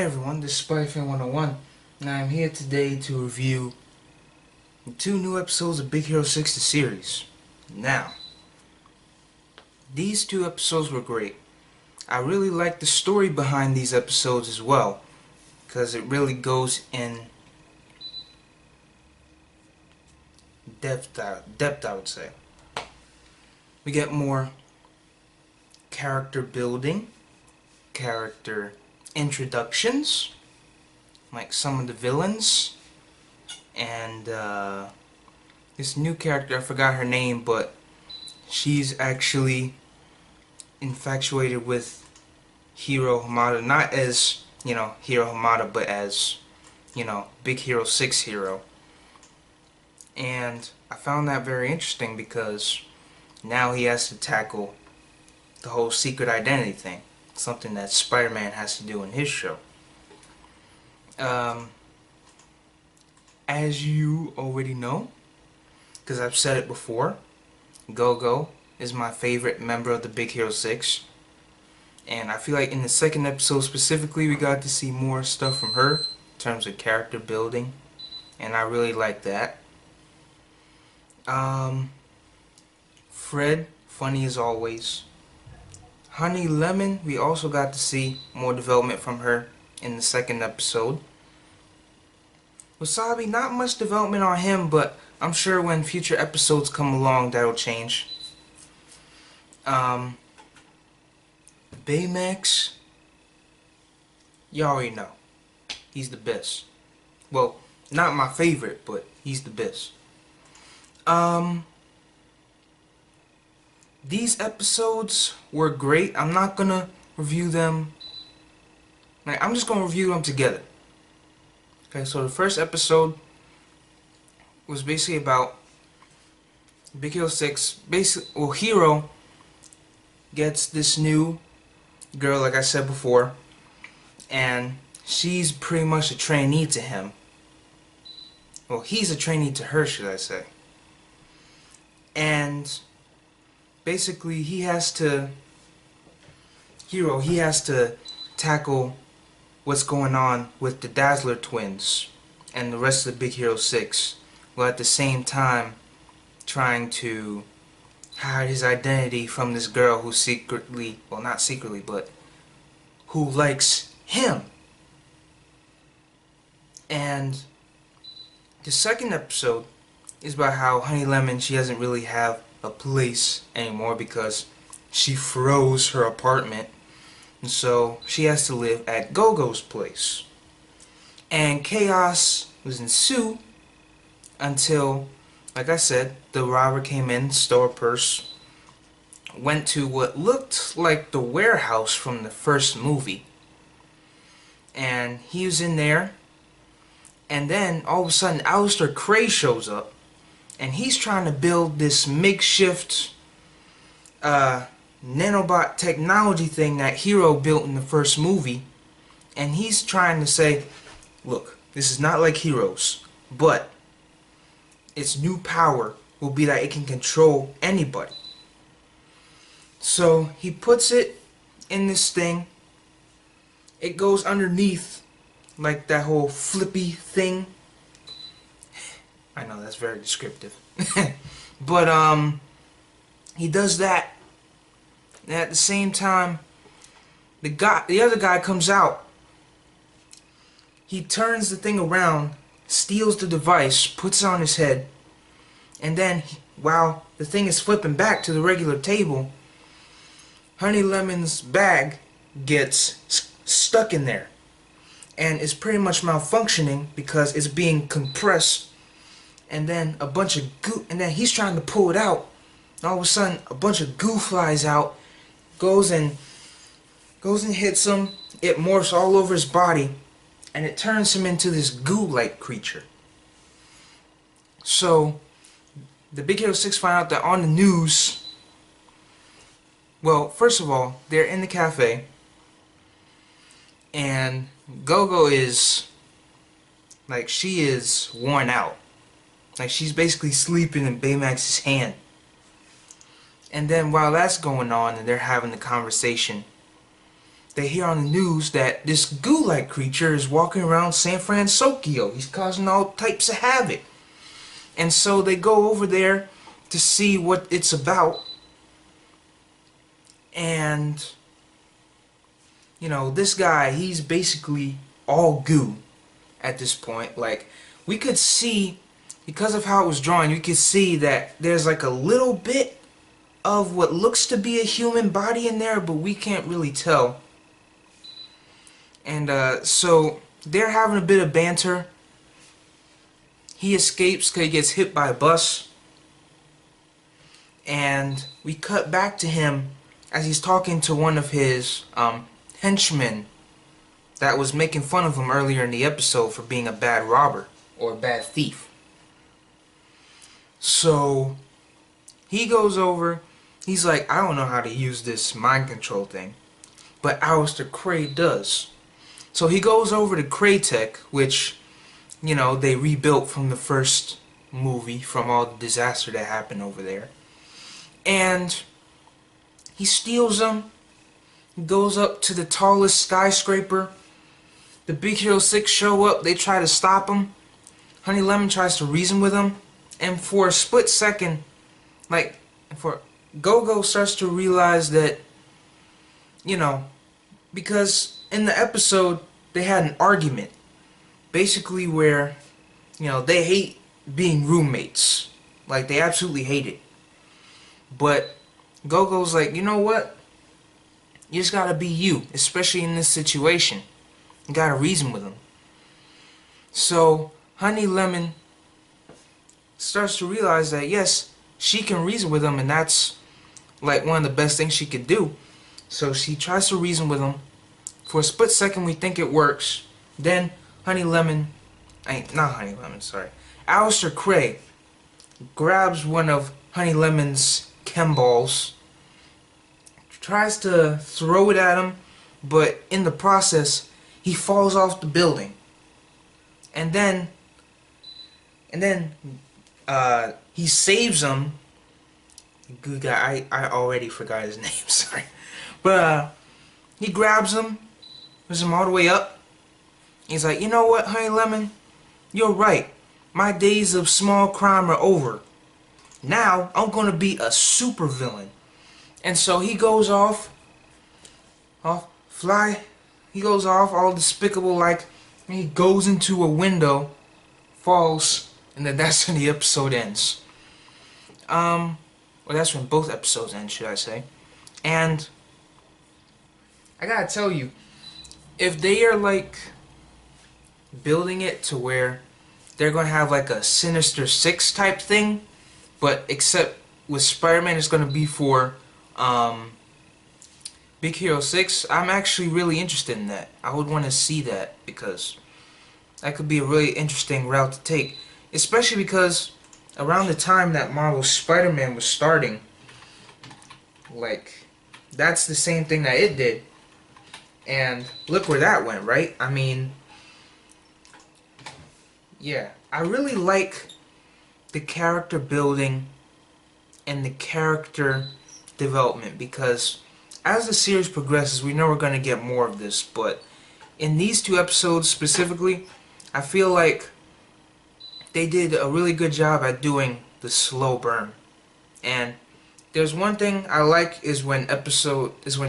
everyone, this is SpiderFan 101, and I'm here today to review the 2 new episodes of Big Hero 6 the series. Now, these 2 episodes were great. I really like the story behind these episodes as well, because it really goes in depth, I would say. We get more character building, character introductions, like some of the villains, and this new character, I forgot her name, but she's actually infatuated with Hiro Hamada, not as, Hiro Hamada, but as, Big Hero 6 Hero. And I found that very interesting because now he has to tackle the whole secret identity thing. Something that Spider-Man has to do in his show. As you already know, because I've said it before, Go-Go is my favorite member of the Big Hero 6. And I feel like in the second episode specifically, we got to see more stuff from her in terms of character building. And I really like that. Fred, funny as always. Honey Lemon, we also got to see more development from her in the second episode. Wasabi, not much development on him, but I'm sure when future episodes come along, that'll change. Baymax, you already know. He's the best. Well, not my favorite, but he's the best. These episodes were great. I'm not gonna review them. I'm just gonna review them together. Okay, so the first episode was basically about Big Hero 6. Hero gets this new girl, like I said before, and she's pretty much a trainee to him. Well, he's a trainee to her, should I say. And basically, he has to tackle what's going on with the Dazzler twins and the rest of the Big Hero 6, while at the same time trying to hide his identity from this girl who secretly, well, not secretly, but who likes him. And the second episode is about how Honey Lemon, she doesn't really have a place anymore because she froze her apartment, and so she has to live at Go-Go's place. And chaos was ensue until, like I said, the robber came in, stole her purse, went to what looked like the warehouse from the first movie, and he was in there, and then all of a sudden Aleister Crane shows up, and he's trying to build this makeshift nanobot technology thing that Hero built in the first movie. And he's trying to say, look, this is not like Heroes, but its new power will be that it can control anybody. So he puts it in this thing. It goes underneath, like that whole flippy thing. I know that's very descriptive. But he does that, and at the same time the other guy comes out. He turns the thing around, steals the device, puts it on his head, and then while the thing is flipping back to the regular table, Honey Lemon's bag gets stuck in there and is pretty much malfunctioning because it's being compressed. And then a bunch of goo, and then he's trying to pull it out, and all of a sudden a bunch of goo flies out, goes and hits him. It morphs all over his body, and it turns him into this goo-like creature. So the Big Hero 6 find out that on the news, well, first of all, they're in the cafe, and Go-Go is, like, she is worn out. Like, she's basically sleeping in Baymax's hand. And then while that's going on and they're having the conversation, they hear on the news that this goo-like creature is walking around San Francisco. He's causing all types of havoc. And so they go over there to see what it's about. And, you know, this guy, he's basically all goo at this point. Like, we could see, because of how it was drawn, you could see that there's like a little bit of what looks to be a human body in there, but we can't really tell. And so they're having a bit of banter. He escapes because he gets hit by a bus. And we cut back to him as he's talking to one of his henchmen that was making fun of him earlier in the episode for being a bad robber or a bad thief. So he goes over, he's like, I don't know how to use this mind control thing, but Aleister Crey does. So he goes over to Crytek, which, you know, they rebuilt from the first movie, from all the disaster that happened over there. And he steals them, goes up to the tallest skyscraper. The Big Hero 6 show up, they try to stop him. Honey Lemon tries to reason with him, and for a split second, like, for Go-Go starts to realize that, you know, because in the episode, they had an argument, basically where, you know, they hate being roommates. Like, they absolutely hate it. But Go-Go's like, you know what? You just gotta be you, especially in this situation. You gotta reason with him. So, Honey Lemon starts to realize that, yes, she can reason with him, and that's, like, one of the best things she could do. So she tries to reason with him. For a split second, we think it works. Then, not Honey Lemon, sorry. Aleister Crey grabs one of Honey Lemon's chem balls, tries to throw it at him, but in the process, he falls off the building. And then he saves him. Good guy, I already forgot his name, sorry. But he grabs him, puts him all the way up. He's like, you know what, Honey Lemon? You're right. My days of small crime are over. Now, I'm gonna be a supervillain. And so he goes off, he goes off all despicable, like, and he goes into a window, falls, and then that's when the episode ends. Well, that's when both episodes end, should I say. And I gotta tell you, if they are, like, building it to where they're gonna have, like, a Sinister Six type thing, but except with Spider-Man, it's gonna be for Big Hero 6, I'm actually really interested in that. I would want to see that, because that could be a really interesting route to take. Especially because around the time that Marvel's Spider-Man was starting, like, that's the same thing that it did. And look where that went, right? I mean, yeah. I really like the character building and the character development, because as the series progresses, we know we're going to get more of this, but in these two episodes specifically, I feel like they did a really good job at doing the slow burn. And there's one thing I like is when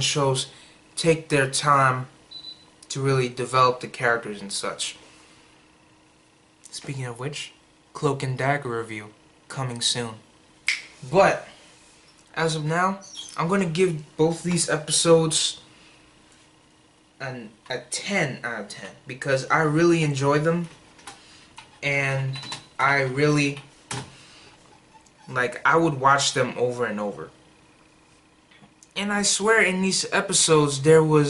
shows take their time to really develop the characters and such. Speaking of which, Cloak and Dagger review coming soon. But as of now, I'm going to give both these episodes a 10 out of 10 because I really enjoyed them, and I really, like, I would watch them over and over. And I swear in these episodes there were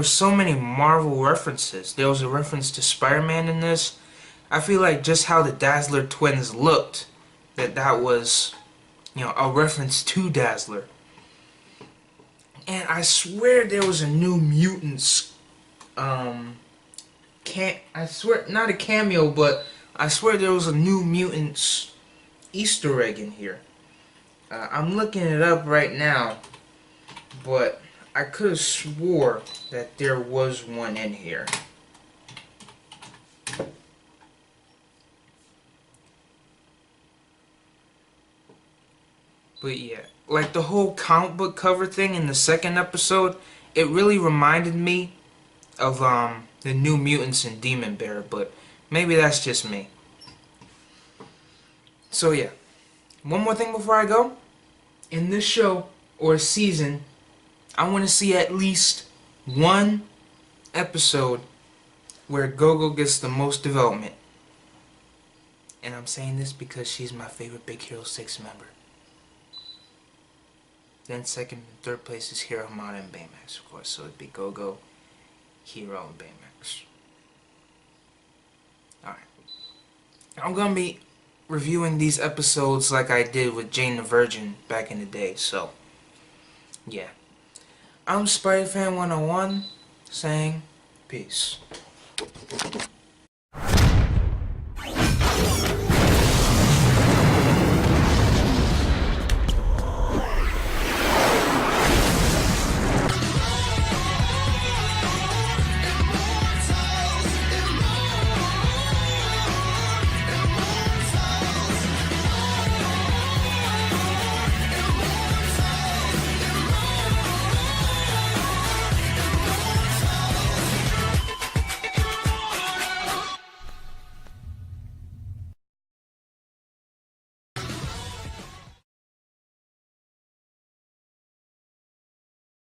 so many Marvel references. There was a reference to Spider-Man in this. I feel like just how the Dazzler twins looked, that was, you know, a reference to Dazzler. And I swear there was a New Mutants, I swear, not a cameo, but I swear there was a New Mutants Easter egg in here. I'm looking it up right now, but I could have swore that there was one in here. But yeah, like the whole comic book cover thing in the second episode, it really reminded me of the New Mutants and Demon Bear, but maybe that's just me. So yeah, one more thing before I go. In this show or season, I want to see at least one episode where Gogo gets the most development. And I'm saying this because she's my favorite Big Hero 6 member. Then second and third place is Hero, Hamada, and Baymax, of course. So it'd be Gogo, Hero, and Baymax. Alright. I'm going to be reviewing these episodes like I did with Jane the Virgin back in the day, so yeah. I'm Spider-Fan 101 saying peace.